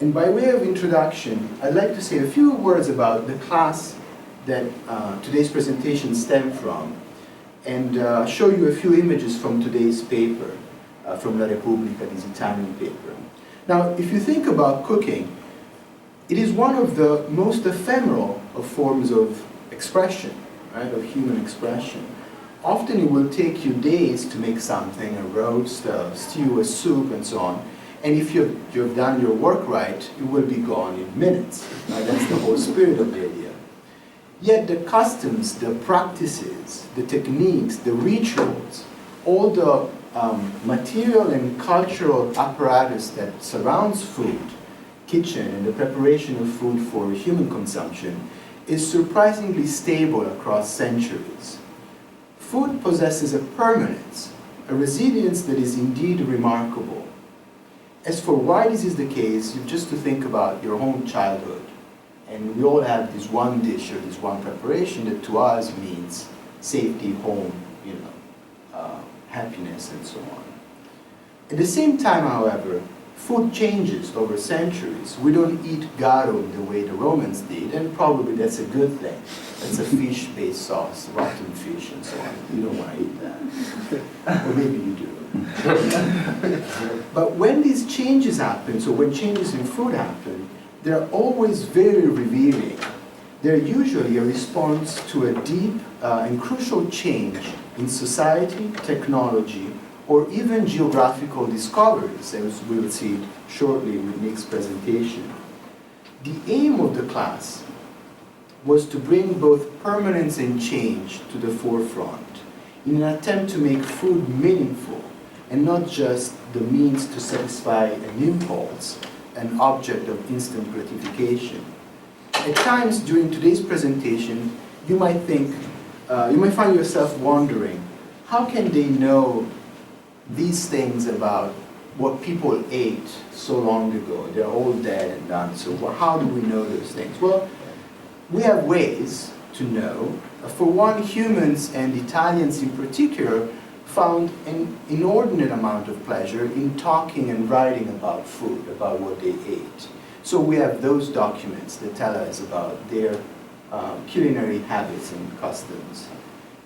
And by way of introduction, I'd like to say a few words about the class that today's presentation stemmed from, and show you a few images from today's paper, from La Repubblica, this Italian paper. Now, if you think about cooking, it is one of the most ephemeral of forms of expression, right, of human expression. Often it will take you days to make something, a roast, a stew, a soup, and so on. And if you've done your work right, it will be gone in minutes. Right? That's the whole spirit of the idea. Yet the customs, the practices, the techniques, the rituals, all the material and cultural apparatus that surrounds food, kitchen, and the preparation of food for human consumption is surprisingly stable across centuries. Food possesses a permanence, a resilience that is indeed remarkable. As for why this is the case, you've just to think about your own childhood. And we all have this one dish or this one preparation that to us means safety, home, happiness, and so on. At the same time, however, food changes over centuries. We don't eat garum the way the Romans did, and probably that's a good thing. That's a fish-based sauce, rotten fish, and so on. You don't want to eat that. Or maybe you do. But when these changes happen, so when changes in food happen, they're always very revealing. They're usually a response to a deep and crucial change in society, technology, or even geographical discoveries, as we will see shortly with Nick's presentation. The aim of the class was to bring both permanence and change to the forefront in an attempt to make food meaningful and not just the means to satisfy an impulse, an object of instant gratification. At times during today's presentation, you might find yourself wondering, how can they know these things about what people ate so long ago? They're all dead and done, so how do we know those things? Well, we have ways to know. For one, humans, and Italians in particular, found an inordinate amount of pleasure in talking and writing about food, about what they ate. So we have those documents that tell us about their culinary habits and customs.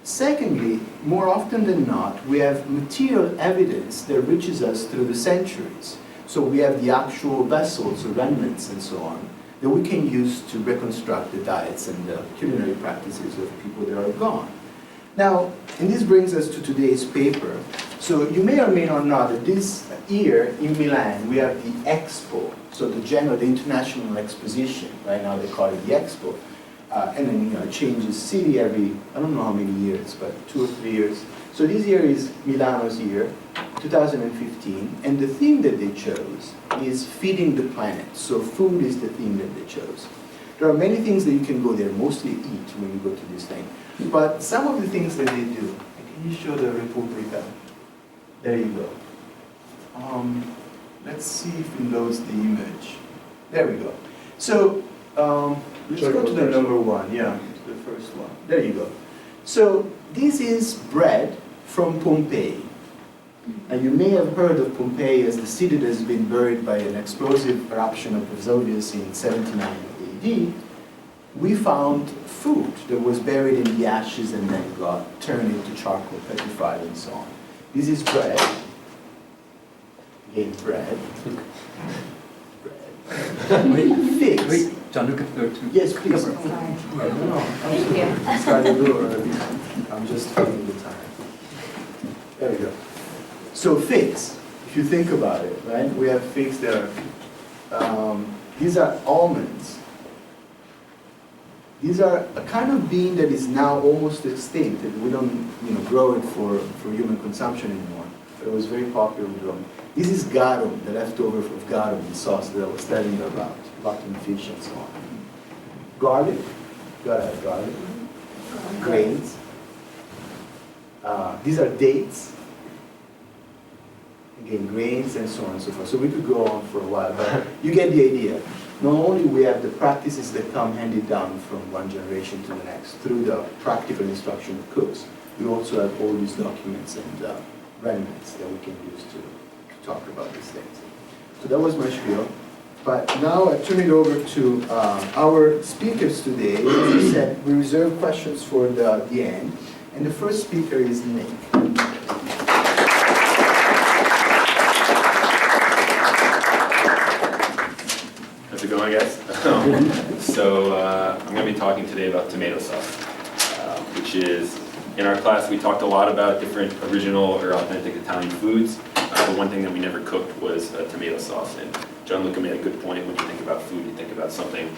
Secondly, more often than not, we have material evidence that reaches us through the centuries. So we have the actual vessels, remnants, and so on, that we can use to reconstruct the diets and the culinary practices of people that are gone. Now, and this brings us to today's paper. So you may or may not know that this year in Milan, we have the Expo, so the International Exposition. Right now they call it the Expo. And then, it changes city every, I don't know how many years, but 2 or 3 years. So this year is Milano's year, 2015, and the theme that they chose is feeding the planet. So food is the theme that they chose. There are many things that you can go there, mostly eat when you go to this thing. But some of the things that they do, can you show the Repubblica? There you go. Let's see if it loads the image. There we go. So, let's go to the number one, yeah, the first one. There you go. So, this is bread from Pompeii. And you may have heard of Pompeii as the city that has been buried by an explosive eruption of Vesuvius in 79 AD. We found food that was buried in the ashes and then got turned into charcoal, petrified, and so on. This is bread. Again, bread. Bread. Figs. Wait, Gianluca, too. Yes, please. Sorry. No, Thank you. I'm sorry, a little early. I'm just filling the time. There we go. So figs, if you think about it, right? We have figs that are, these are almonds. These are a kind of bean that is now almost extinct, and we don't grow it for human consumption anymore. But it was very popular with Rome. This is garum, the leftover of garum, the sauce that I was telling you about, rotten fish and so on. Garlic, gotta have garlic. Grains. These are dates. Again, grains and so on and so forth. So we could go on for a while, but you get the idea. Not only we have the practices that come handed down from one generation to the next through the practical instruction of cooks, we also have all these documents and remnants that we can use to talk about these things. So that was my spiel. But now I turn it over to our speakers today. As I said, we reserve questions for the end. And the first speaker is Nick. How's it going, guys? I'm going to be talking today about tomato sauce, which is, in our class, we talked a lot about different original or authentic Italian foods. The one thing that we never cooked was tomato sauce. And Gianluca made a good point. When you think about food, you think about something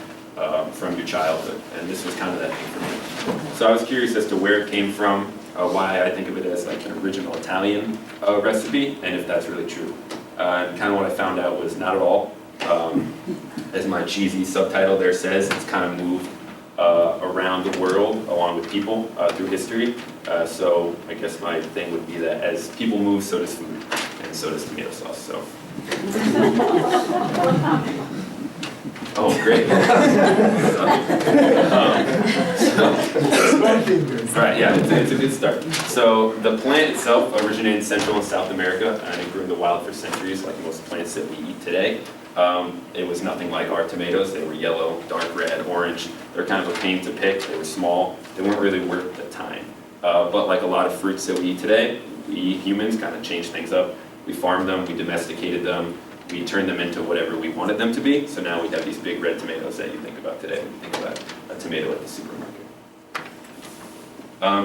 from your childhood. And this was kind of that thing for me. So I was curious as to where it came from, why I think of it as like an original Italian recipe, and if that's really true. And kind of what I found out was not at all. As my cheesy subtitle there says, it's kind of moved around the world along with people through history. So I guess my thing would be that as people move, so does food, and so does tomato sauce. So. Oh, great. Right, yeah, it's a good start. So the plant itself originated in Central and South America, and it grew in the wild for centuries, like most plants that we eat today. It was nothing like our tomatoes. They were yellow, dark red, orange. They're kind of a pain to pick. They were small. They weren't really worth the time. But like a lot of fruits that we eat today, we humans kind of changed things up. We farmed them, we domesticated them, we turned them into whatever we wanted them to be. So now we have these big red tomatoes that you think about today when you think about a tomato at the supermarket.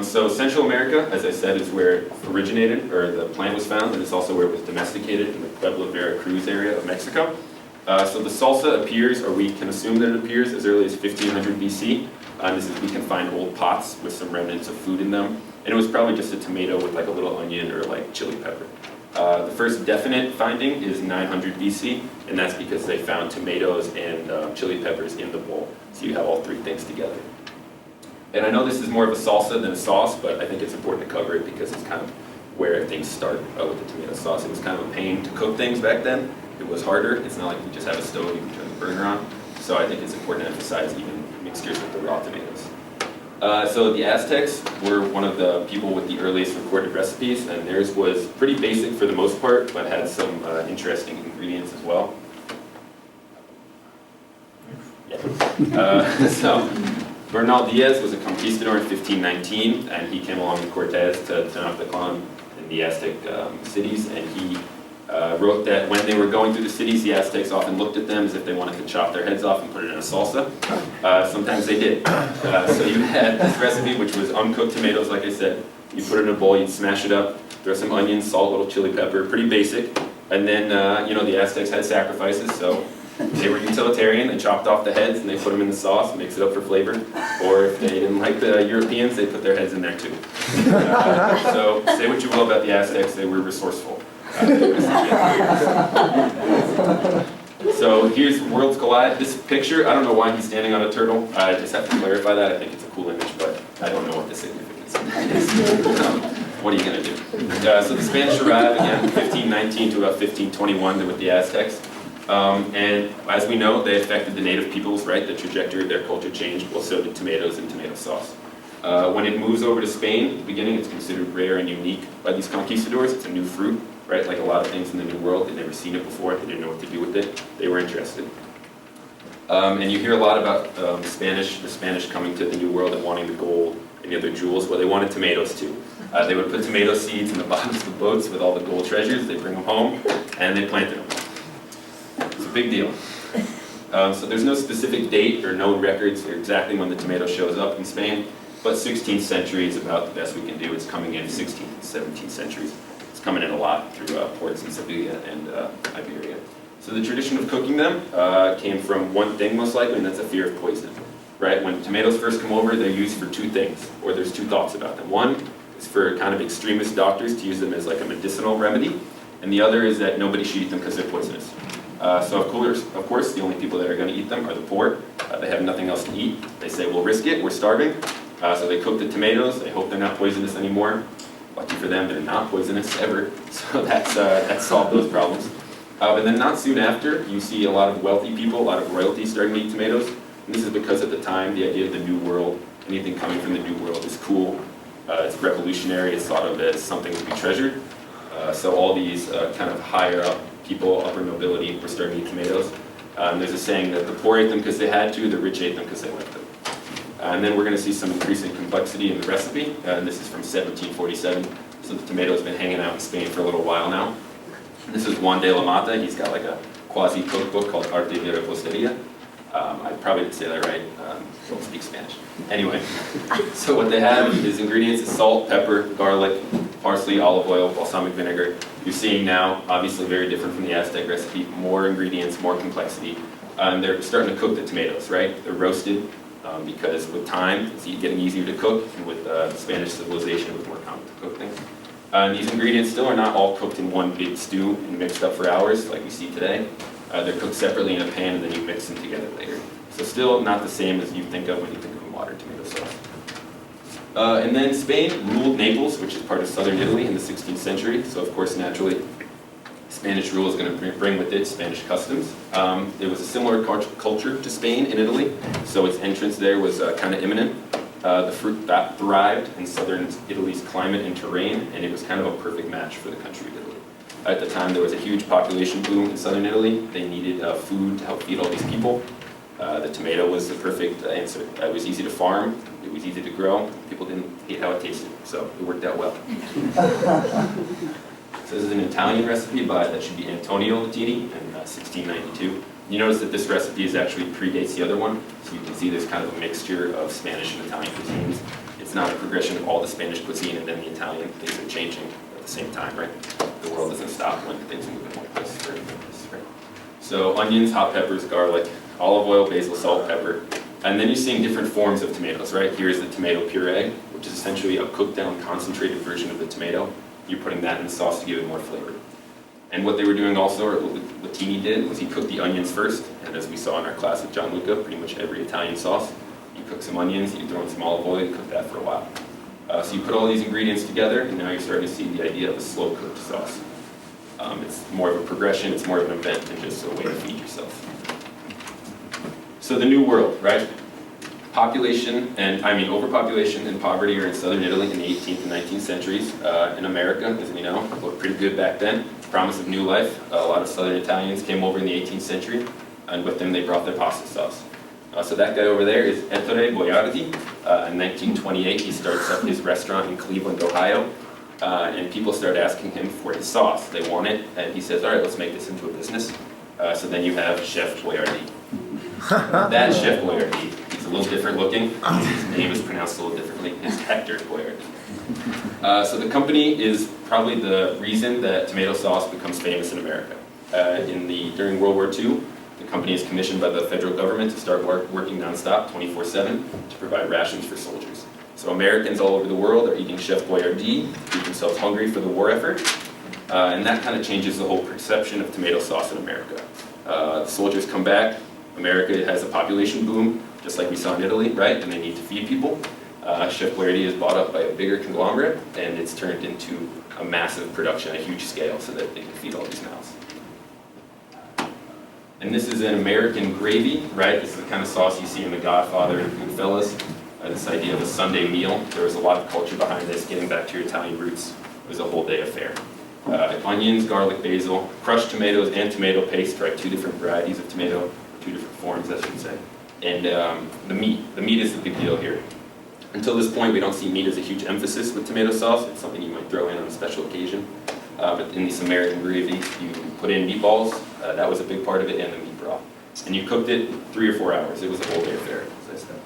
So Central America, as I said, is where it originated, or the plant was found, and it's also where it was domesticated in the Pueblo Veracruz area of Mexico. So the salsa appears, or we can assume that it appears, as early as 1500 BC. We can find old pots with some remnants of food in them. And it was probably just a tomato with like a little onion or like chili pepper. The first definite finding is 900 BC, and that's because they found tomatoes and chili peppers in the bowl. So you have all three things together. And I know this is more of a salsa than a sauce, but I think it's important to cover it because it's kind of where things start with the tomato sauce. It was kind of a pain to cook things back then. It was harder. It's not like you just have a stove, you can turn the burner on. So I think it's important to emphasize even mixtures with the raw tomatoes. So the Aztecs were one of the people with the earliest recorded recipes, and theirs was pretty basic for the most part, but had some interesting ingredients as well. Yeah. So Bernal Diaz was a conquistador in 1519, and he came along with Cortez to Tenochtitlan in the Aztec cities, and he wrote that when they were going through the cities, the Aztecs often looked at them as if they wanted to chop their heads off and put it in a salsa. Sometimes they did. So you had this recipe, which was uncooked tomatoes, like I said. You put it in a bowl, you'd smash it up, throw some onions, salt, a little chili pepper, pretty basic. And then, the Aztecs had sacrifices, so they were utilitarian. They chopped off the heads and they put them in the sauce, mix it up for flavor. Or if they didn't like the Europeans, they put their heads in there too. So say what you will about the Aztecs, they were resourceful. So here's Worlds Collide. This picture, I don't know why he's standing on a turtle. I just have to clarify that. I think it's a cool image, but I don't know what the significance of that is. What are you going to do? So the Spanish arrived, again, 1519 to about 1521 with the Aztecs. And as we know, they affected the native peoples, right? The trajectory of their culture changed, well, so did tomatoes and tomato sauce. When it moves over to Spain, at the beginning, it's considered rare and unique by these conquistadors. It's a new fruit, right? Like a lot of things in the New World, they'd never seen it before, they didn't know what to do with it. They were interested. And you hear a lot about the Spanish coming to the New World and wanting the gold and the other jewels. Well, they wanted tomatoes too. They would put tomato seeds in the bottoms of the boats with all the gold treasures. They bring them home, and they planted them. It's a big deal. So there's no specific date or known records for exactly when the tomato shows up in Spain, but 16th century is about the best we can do. It's coming in 16th and 17th centuries. It's coming in a lot through ports in Sevilla and Iberia. So the tradition of cooking them came from one thing most likely, and that's a fear of poison. Right? When tomatoes first come over, they're used for two things, or there's two thoughts about them. One is for kind of extremist doctors to use them as like a medicinal remedy, and the other is that nobody should eat them because they're poisonous. So of course, the only people that are going to eat them are the poor. They have nothing else to eat. They say, we'll risk it, we're starving. So they cook the tomatoes, they hope they're not poisonous anymore. Lucky for them, they're not poisonous ever. So that's solved those problems. And then not soon after, you see a lot of wealthy people, a lot of royalty starting to eat tomatoes. And this is because at the time, the idea of the New World, anything coming from the New World is cool. It's revolutionary, it's thought of as something to be treasured. So all these kind of higher up people, upper nobility, were starting to eat tomatoes. There's a saying that the poor ate them because they had to, the rich ate them because they liked them. And then we're going to see some increasing complexity in the recipe. And this is from 1747, so the tomato has been hanging out in Spain for a little while now. This is Juan de la Mata. He's got like a quasi-cookbook called Arte de Repostería. I probably didn't say that right. Don't speak Spanish. Anyway, so what they have is ingredients: salt, pepper, garlic, parsley, olive oil, balsamic vinegar. You're seeing now, obviously very different from the Aztec recipe, more ingredients, more complexity. They're starting to cook the tomatoes, right? They're roasted because with time, it's getting easier to cook, and with Spanish civilization, it was more common to cook things. These ingredients still are not all cooked in one big stew and mixed up for hours like we see today. They're cooked separately in a pan and then you mix them together later. So still not the same as you think of when you think of a modern tomato sauce. And then Spain ruled Naples, which is part of southern Italy, in the 16th century. So of course, naturally, Spanish rule is going to bring with it Spanish customs. There was a similar culture to Spain in Italy, so its entrance there was kind of imminent. The fruit that thrived in southern Italy's climate and terrain, and it was kind of a perfect match for the country of Italy. At the time, there was a huge population boom in southern Italy. They needed food to help feed all these people. The tomato was the perfect answer. It was easy to farm, it was easy to grow, people didn't hate how it tasted, so it worked out well. So this is an Italian recipe that should be Antonio Latini in 1692. You notice that this recipe actually predates the other one, so you can see there's kind of a mixture of Spanish and Italian cuisines. It's not a progression of all the Spanish cuisine and then the Italian. Things are changing at the same time, right? The world doesn't stop when things move in one place. Right? So onions, hot peppers, garlic, olive oil, basil, salt, pepper. And then you're seeing different forms of tomatoes, right? Here's the tomato puree, which is essentially a cooked down concentrated version of the tomato. You're putting that in the sauce to give it more flavor. And what they were doing also, or what Latini did, was he cooked the onions first. And as we saw in our class with John Luca, pretty much every Italian sauce, you cook some onions, you throw in some olive oil, you cook that for a while. So you put all these ingredients together, and now you're starting to see the idea of a slow-cooked sauce. It's more of a progression, it's more of an event than just a way to feed yourself. So the New World, right? Overpopulation and poverty are in southern Italy in the 18th and 19th centuries. In America, as we know, looked pretty good back then. Promise of new life. A lot of southern Italians came over in the 18th century, and with them they brought their pasta sauce. So that guy over there is Ettore Boiardi. In 1928, he starts up his restaurant in Cleveland, Ohio, and people start asking him for his sauce. They want it, and he says, all right, let's make this into a business. So then you have Chef Boiardi. That Chef Boiardi, he's a little different looking. His name is pronounced a little differently. It's Hector Boiardi. So the company is probably the reason that tomato sauce becomes famous in America. During World War II, the company is commissioned by the federal government to start working nonstop, 24/7, to provide rations for soldiers. So Americans all over the world are eating Chef Boyardee, keep themselves hungry for the war effort, and that kind of changes the whole perception of tomato sauce in America. The soldiers come back, America has a population boom, just like we saw in Italy, right? And they need to feed people. Chef Boyardee is bought up by a bigger conglomerate, and it's turned into a massive production, a huge scale, so that they can feed all these mouths. And this is an American gravy, right? This is the kind of sauce you see in The Godfather and Goodfellas. This idea of a Sunday meal. There was a lot of culture behind this, getting back to your Italian roots. It was a whole day affair. Onions, garlic, basil, crushed tomatoes, and tomato paste, right? Two different varieties of tomato, two different forms, I should say. And the meat. The meat is the big deal here. Until this point, we don't see meat as a huge emphasis with tomato sauce. It's something you might throw in on a special occasion. But in this American gravy, you put in meatballs. That was a big part of it, and the meat broth. And you cooked it 3 or 4 hours. It was a whole day affair, as I said.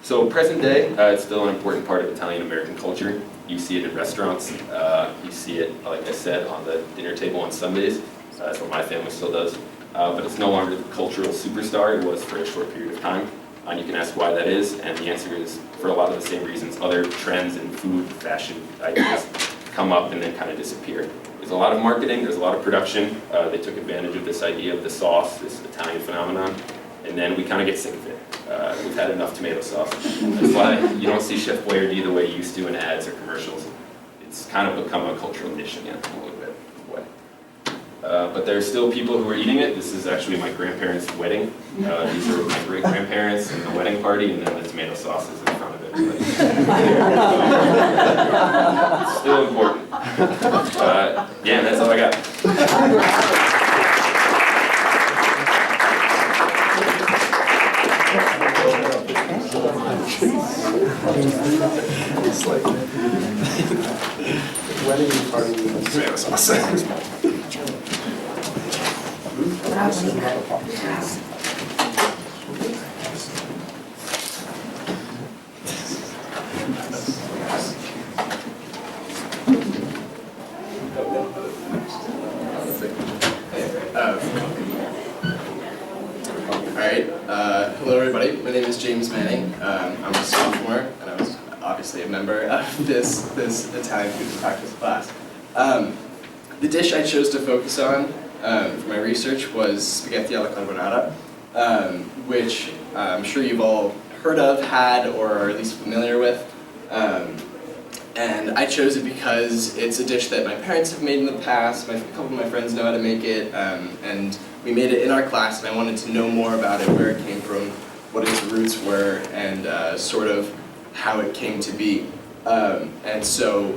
So present day, it's still an important part of Italian-American culture. You see it in restaurants. You see it, like I said, on the dinner table on Sundays. That's what my family still does. But it's no longer the cultural superstar it was for a short period of time. And you can ask why that is, and the answer is for a lot of the same reasons. Other trends in food, fashion ideas come up and then kind of disappear. There's a lot of marketing, there's a lot of production. They took advantage of this idea of the sauce, this Italian phenomenon, and then we kind of get sick of it. We've had enough tomato sauce. That's why you don't see Chef Boyardee the way you used to in ads or commercials. It's kind of become a cultural niche again, a little bit way. But there are still people who are eating it. This is actually my grandparents' wedding. These are my great-grandparents and the wedding party, and then the tomato sauce is in front of it. It's still important. Yeah, that's all I got. It's like wedding party. Tomato sauce. Alright, hello everybody, my name is James Manning. I'm a sophomore, and I was obviously a member of this Italian food practice class. The dish I chose to focus on for my research was spaghetti alla carbonara, which I'm sure you've all heard of, had, or are at least familiar with. And I chose it because it's a dish that my parents have made in the past, a couple of my friends know how to make it, and we made it in our class, and I wanted to know more about it, where it came from, what its roots were, and sort of how it came to be. And so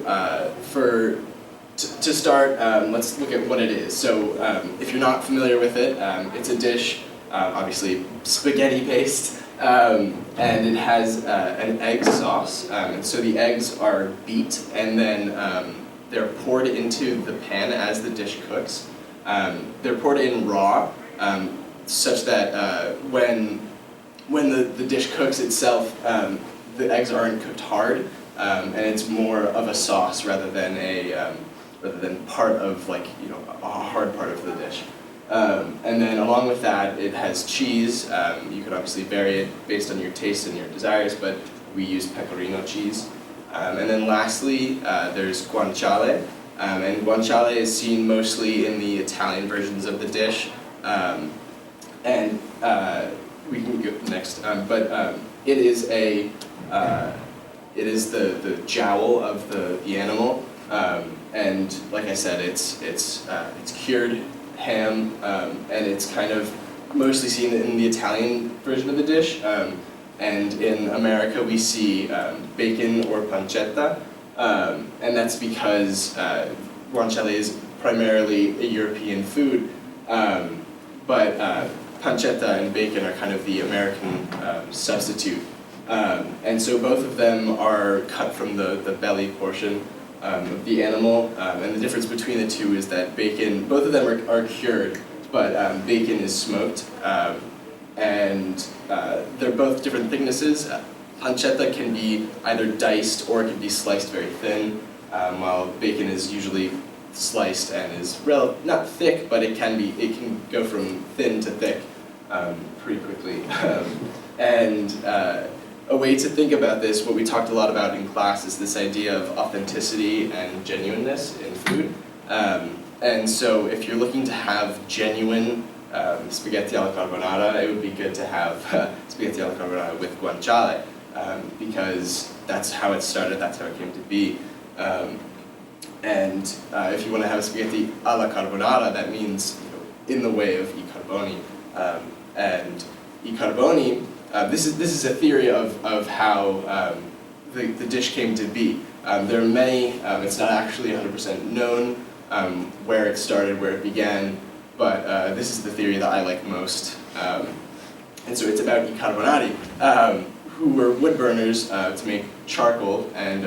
to start, let's look at what it is. So if you're not familiar with it, it's a dish, obviously spaghetti based, and it has an egg sauce. And so the eggs are beat, and then they're poured into the pan as the dish cooks. They're poured in raw, such that when the dish cooks itself, the eggs aren't cooked hard, and it's more of a sauce rather than part of, like, a hard part of the dish. And then along with that, it has cheese. You can obviously vary it based on your taste and your desires, but we use pecorino cheese. And then lastly, there's guanciale. And guanciale is seen mostly in the Italian versions of the dish. And we can go next. It is the jowl of the animal. And like I said, it's cured ham, and it's kind of mostly seen in the Italian version of the dish. And in America we see bacon or pancetta, and that's because guanciale is primarily a European food, but pancetta and bacon are kind of the American substitute. And so both of them are cut from the belly portion of the animal, and the difference between the two is that bacon, both of them are cured, but bacon is smoked, and they're both different thicknesses. Pancetta can be either diced or it can be sliced very thin, while bacon is usually sliced and is not thick, but it can go from thin to thick pretty quickly. A way to think about this, what we talked a lot about in class, is this idea of authenticity and genuineness in food. And so if you're looking to have genuine spaghetti alla carbonara, it would be good to have spaghetti alla carbonara with guanciale, because that's how it started, that's how it came to be. If you want to have spaghetti alla carbonara, that means in the way of I carboni. And I carboni, this is a theory of how the dish came to be. There are many, it's not actually 100% known where it started, where it began, but this is the theory that I like most. And so it's about I carbonari, who were wood burners to make charcoal, and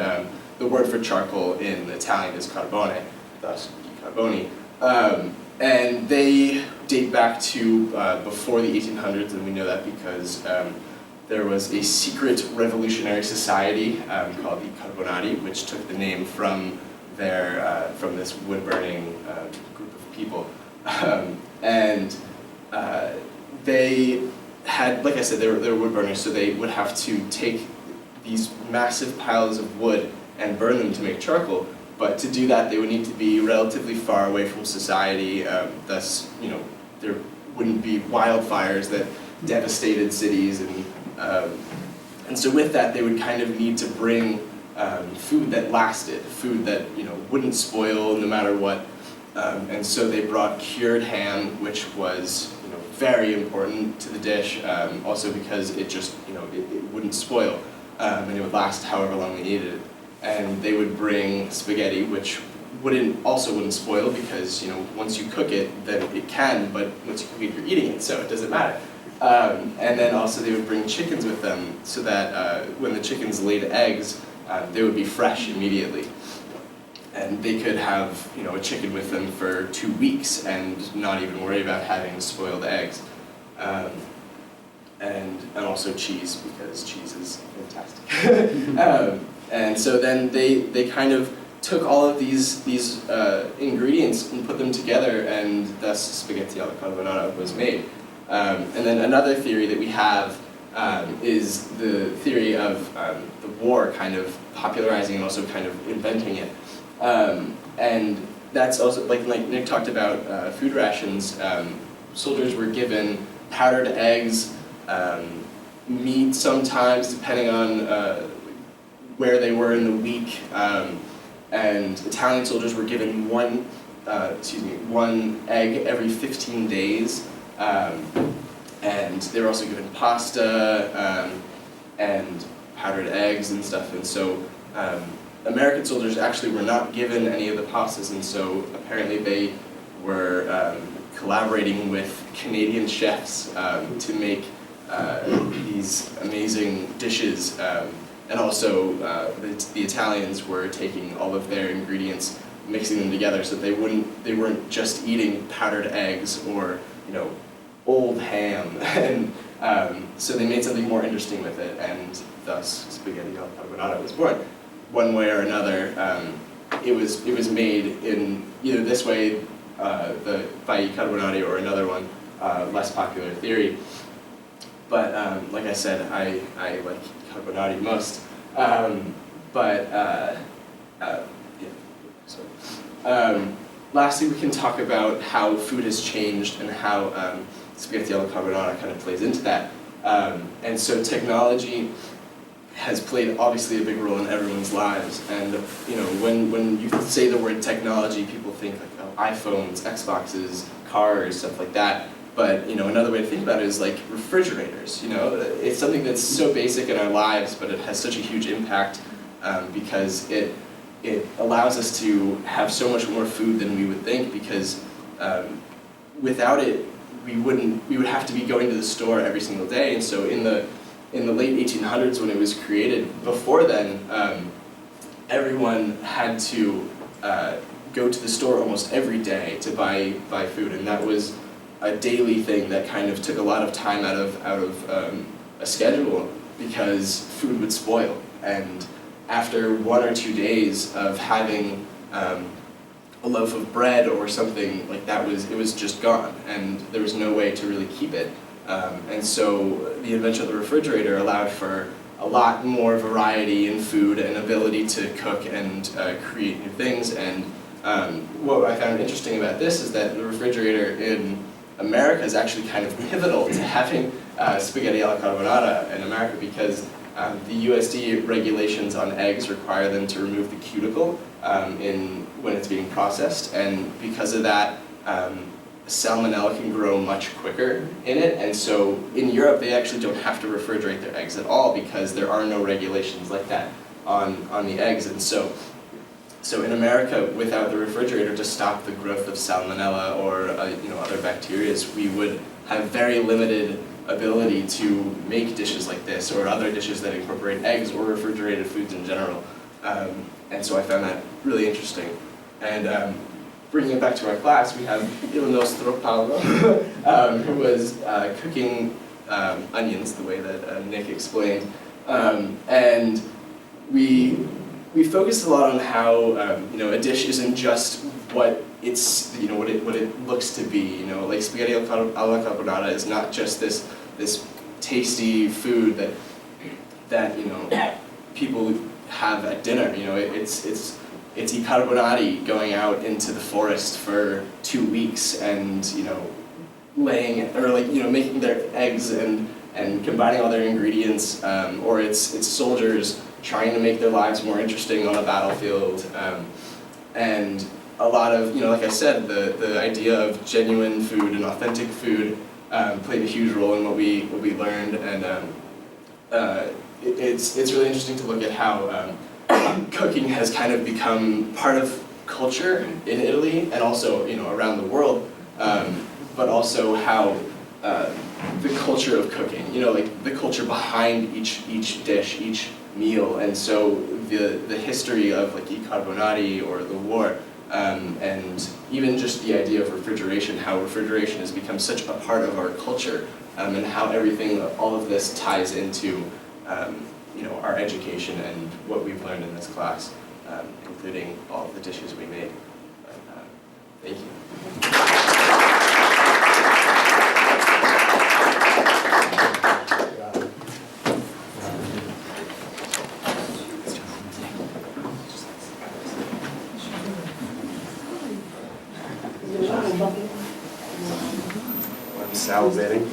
the word for charcoal in Italian is carbone, thus I carboni. And they date back to before the 1800s, and we know that because there was a secret revolutionary society called I Carbonari, which took the name from this wood-burning group of people. They had, like I said, they were wood burners, so they would have to take these massive piles of wood and burn them to make charcoal. But to do that, they would need to be relatively far away from society. Thus, there wouldn't be wildfires that devastated cities, and so with that, they would kind of need to bring food that lasted, food that wouldn't spoil no matter what. And so they brought cured ham, which was very important to the dish, also because it just it wouldn't spoil, and it would last however long they needed it. And they would bring spaghetti, which also wouldn't spoil, because once you cook it, then it can, but once you cook it, you're eating it, so it doesn't matter. And then also they would bring chickens with them so that when the chickens laid eggs, they would be fresh immediately. And they could have, you know, a chicken with them for 2 weeks and not even worry about having spoiled eggs. And also cheese, because cheese is fantastic. And so then they kind of took all of these ingredients and put them together, and thus spaghetti alla carbonara was made. And then another theory that we have is the theory of the war kind of popularizing and also kind of inventing it. And that's also, like Nick talked about food rations, soldiers were given powdered eggs, meat sometimes, depending on where they were in the week, and Italian soldiers were given one egg every 15 days, and they were also given pasta and powdered eggs and stuff, and so American soldiers actually were not given any of the pastas, and so apparently they were collaborating with Canadian chefs to make these amazing dishes, and also the Italians were taking all of their ingredients, mixing them together so they weren't just eating powdered eggs or, you know, old ham, and so they made something more interesting with it, and thus spaghetti alla carbonara was born. One way or another, it was made in either this way, the fai carbonari, or another one, less popular theory. But like I said, I like carbonari most. Lastly, we can talk about how food has changed and how spaghetti alla carbonara kind of plays into that. And so technology has played obviously a big role in everyone's lives, and you know, when you say the word technology, people think like, oh, iPhones, Xboxes, cars, stuff like that. But you know, another way to think about it is like refrigerators. You know, it's something that's so basic in our lives, but it has such a huge impact because it allows us to have so much more food than we would think. Because without it, we would have to be going to the store every single day. And so in the late 1800s, when it was created, before then, everyone had to go to the store almost every day to buy food, and that was a daily thing that kind of took a lot of time out of a schedule, because food would spoil. And after 1 or 2 days of having a loaf of bread or something like that, it was just gone, and there was no way to really keep it. And so the invention of the refrigerator allowed for a lot more variety in food and ability to cook and create new things. And what I found interesting about this is that the refrigerator in America is actually kind of pivotal to having spaghetti alla carbonara in America, because the USD regulations on eggs require them to remove the cuticle when it's being processed, and because of that, salmonella can grow much quicker in it, and so in Europe they actually don't have to refrigerate their eggs at all, because there are no regulations like that on the eggs. And so in America, without the refrigerator to stop the growth of salmonella or other bacteria, we would have very limited ability to make dishes like this or other dishes that incorporate eggs or refrigerated foods in general. And so I found that really interesting. And bringing it back to our class, we have Il Nostro Paolo, who was cooking onions the way that Nick explained. And we focused a lot on how a dish isn't just what it's what it looks to be. Like spaghetti alla carbonara is not just this tasty food that people have at dinner. It's I carbonari going out into the forest for 2 weeks and making their eggs and combining all their ingredients, or it's soldiers trying to make their lives more interesting on a battlefield, and a lot of like I said, the idea of genuine food and authentic food played a huge role in what we learned, and it's really interesting to look at how cooking has kind of become part of culture in Italy and also around the world, but also how the culture of cooking. You know, like the culture behind each dish, each meal, and so the history of like i carbonari or the war, and even just the idea of refrigeration, how refrigeration has become such a part of our culture, and how everything, all of this ties into you know, our education and what we've learned in this class, including all of the dishes we made. But, thank you. I'm salivating.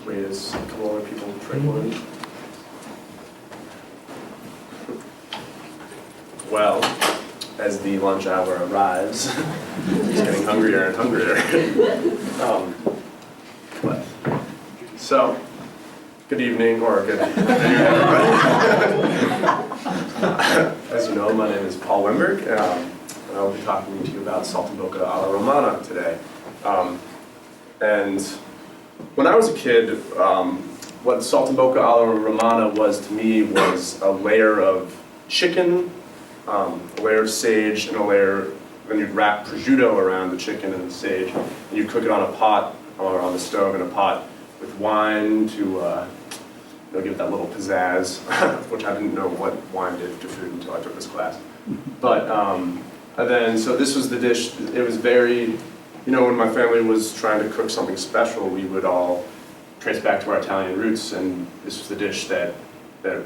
Wait, is a couple other people drink one? Well, as the lunch hour arrives, it's getting hungrier and hungrier. So, good evening, or good afternoon, everybody. As you know, my name is Paul Wimberg, and I'll be talking to you about saltimbocca alla romana today. And when I was a kid, what saltimbocca alla romana was to me was a layer of chicken, a layer of sage, and a layer, then you'd wrap prosciutto around the chicken and the sage, and you'd cook it on a pot, or on the stove in a pot, with wine to you know, give it that little pizzazz, which I didn't know what wine did to food until I took this class. But and then, so this was the dish. It was very, you know, when my family was trying to cook something special, we would all trace back to our Italian roots, and this was the dish that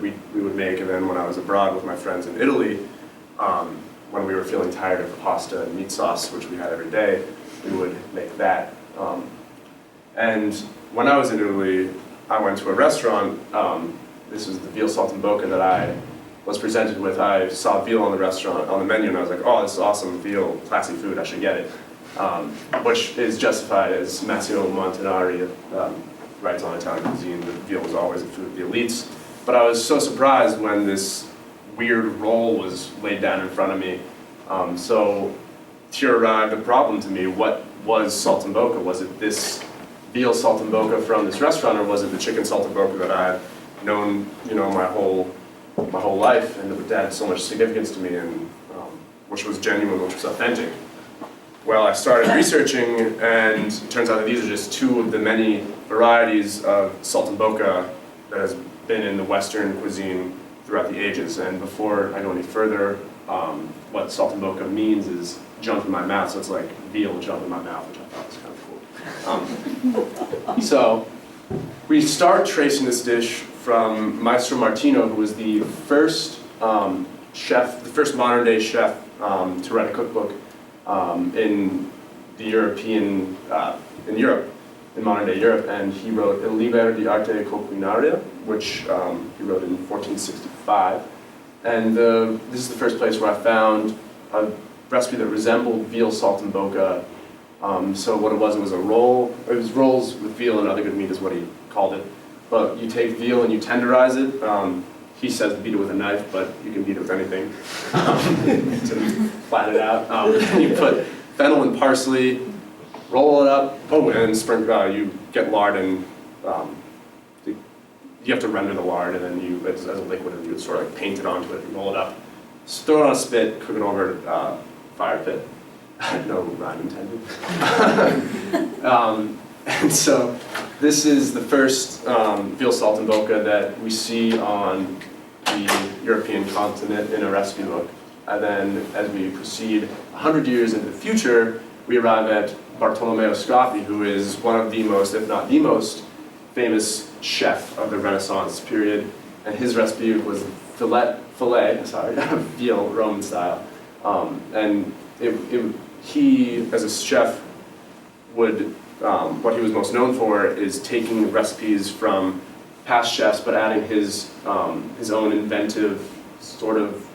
we would make. And then when I was abroad with my friends in Italy, when we were feeling tired of pasta and meat sauce, which we had every day, we would make that. And when I was in Italy, I went to a restaurant. This was the veal saltimbocca that I was presented with. I saw veal on the restaurant, on the menu, and I was like, oh, this is awesome, veal, classy food, I should get it. Which is justified, as Massimo Montanari writes on Italian cuisine, that veal was always a food of the elites. But I was so surprised when this weird roll was laid down in front of me. So here arrived a problem to me. What was saltimbocca? Was it this veal saltimbocca from this restaurant, or was it the chicken saltimbocca that I had known, you know, my whole life, and that had so much significance to me, and which was genuine, which was authentic? Well, I started researching, and it turns out that these are just two of the many varieties of saltimbocca that has been in the Western cuisine throughout the ages. And before I go any further, what saltimbocca means is jump in my mouth, so it's like veal jump in my mouth, which I thought was kind of cool. So we start tracing this dish from Maestro Martino, who was the first chef, the first modern day chef to write a cookbook in the European, in Europe, in modern day Europe, and he wrote Il Liber di Arte Culinaria, which he wrote in 1465. And this is the first place where I found a recipe that resembled veal saltimbocca. So what it was a roll. It was rolls with veal and other good meat is what he called it. But you take veal and you tenderize it. He says beat it with a knife, but you can beat it with anything to flatten it out. You put fennel and parsley, roll it up. Oh, and sprinkle. You get lard and you have to render the lard, and then you, as a liquid, and you would sort of like paint it onto it and roll it up. Just throw it on a spit, cook it over a fire pit. No rhyme intended. And so this is the first veal saltimbocca that we see on the European continent in a recipe book. And then as we proceed 100 years into the future, we arrive at Bartolomeo Scroffi, who is one of the most, if not the most, famous chef of the Renaissance period. And his recipe was filet, veal, Roman style. And he, as a chef, would, what he was most known for is taking recipes from past chefs, but adding his own inventive sort of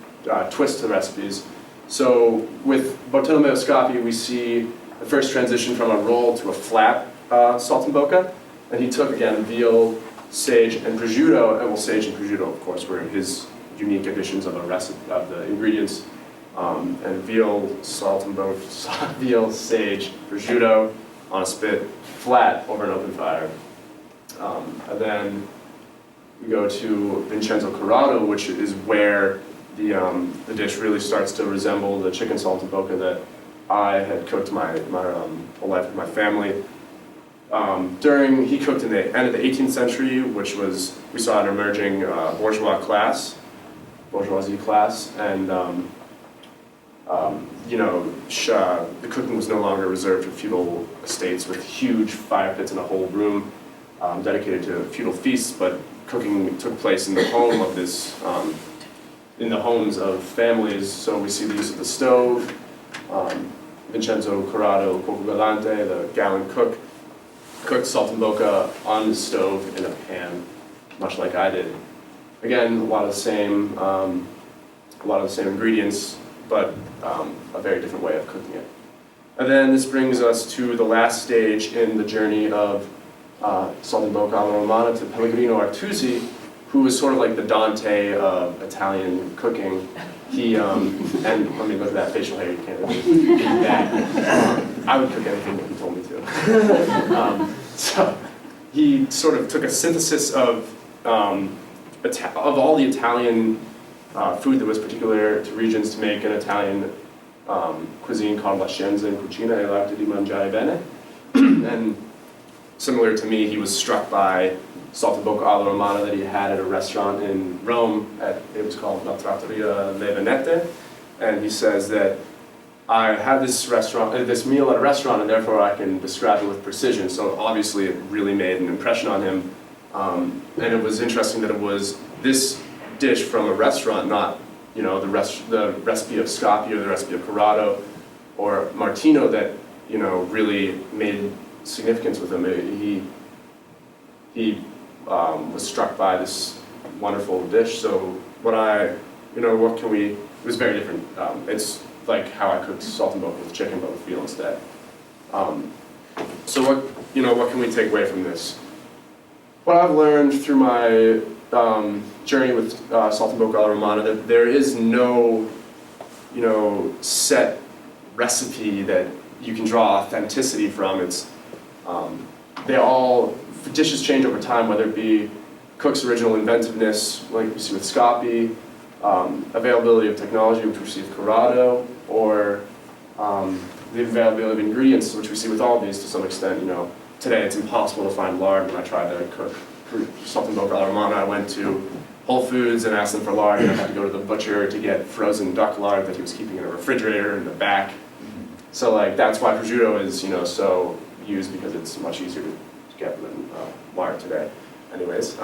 twist to the recipes. So with Bartolomeo Scroffi, we see the first transition from a roll to a flat saltimbocca. And he took, again, veal, sage, and prosciutto, and well, sage and prosciutto, of course, were his unique additions of the ingredients. And veal, salt and both, veal, sage, prosciutto on a spit, flat over an open fire. And then we go to Vincenzo Corrado, which is where the dish really starts to resemble the chicken saltimbocca that I had cooked my whole life with my family. He cooked in the end of the 18th century, which was, we saw an emerging bourgeoisie class, and the cooking was no longer reserved for feudal estates with huge fire pits in a whole room dedicated to feudal feasts, but cooking took place in the home of this, in the homes of families. So we see the use of the stove. Vincenzo Corrado Cuoco Galante, the gallon cook, cooked saltimbocca on the stove in a pan, much like I did. Again, a lot of the same ingredients, but a very different way of cooking it. And then this brings us to the last stage in the journey of saltimbocca alla Romana, to Pellegrino Artusi, who was sort of like the Dante of Italian cooking. He, and I mean, look at that facial hair, you can't really beat that. I would cook anything that he told me to. So he sort of took a synthesis of all the Italian food that was particular to regions to make an Italian cuisine called la scienza in cucina e l'arte di mangiare bene. And similar to me, he was struck by saltimbocca alla Romana that he had at a restaurant in Rome. It was called La Trattoria Le Venete. And he says that I had this meal at a restaurant, and therefore I can describe it with precision. So obviously it really made an impression on him. And it was interesting that it was this dish from a restaurant, not the recipe of Scapi or the recipe of Corrado or Martino that really made significance with him. He was struck by this wonderful dish. So it was very different. It's like how I cooked saltimbocca with chicken, but with veal instead. So what can we take away from this? What I've learned through my journey with saltimbocca alla Romana, that there is no set recipe that you can draw authenticity from. It's dishes change over time, whether it be cook's original inventiveness, like we see with Scapi, availability of technology, which we see with Corrado, or the availability of ingredients, which we see with all these to some extent. Today it's impossible to find lard. When I tried to cook saltimbocca alla Romana, I went to Whole Foods and asked them for lard, and I had to go to the butcher to get frozen duck lard that he was keeping in a refrigerator in the back. So that's why prosciutto is so used, because it's much easier to get than lard today. Anyways,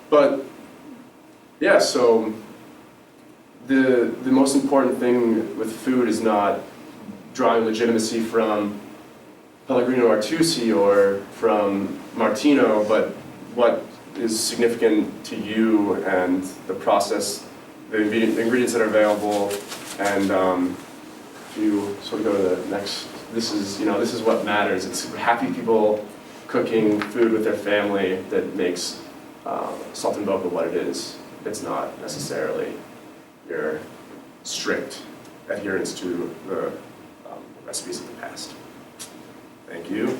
but yeah, so the most important thing with food is not drawing legitimacy from Pellegrino Artusi or from Martino, but what is significant to you and the process, the ingredients that are available, and if you sort of go to the next, this is what matters. It's happy people cooking food with their family that makes saltimbocca what it is. It's not necessarily your strict adherence to the recipes of the past. Thank you.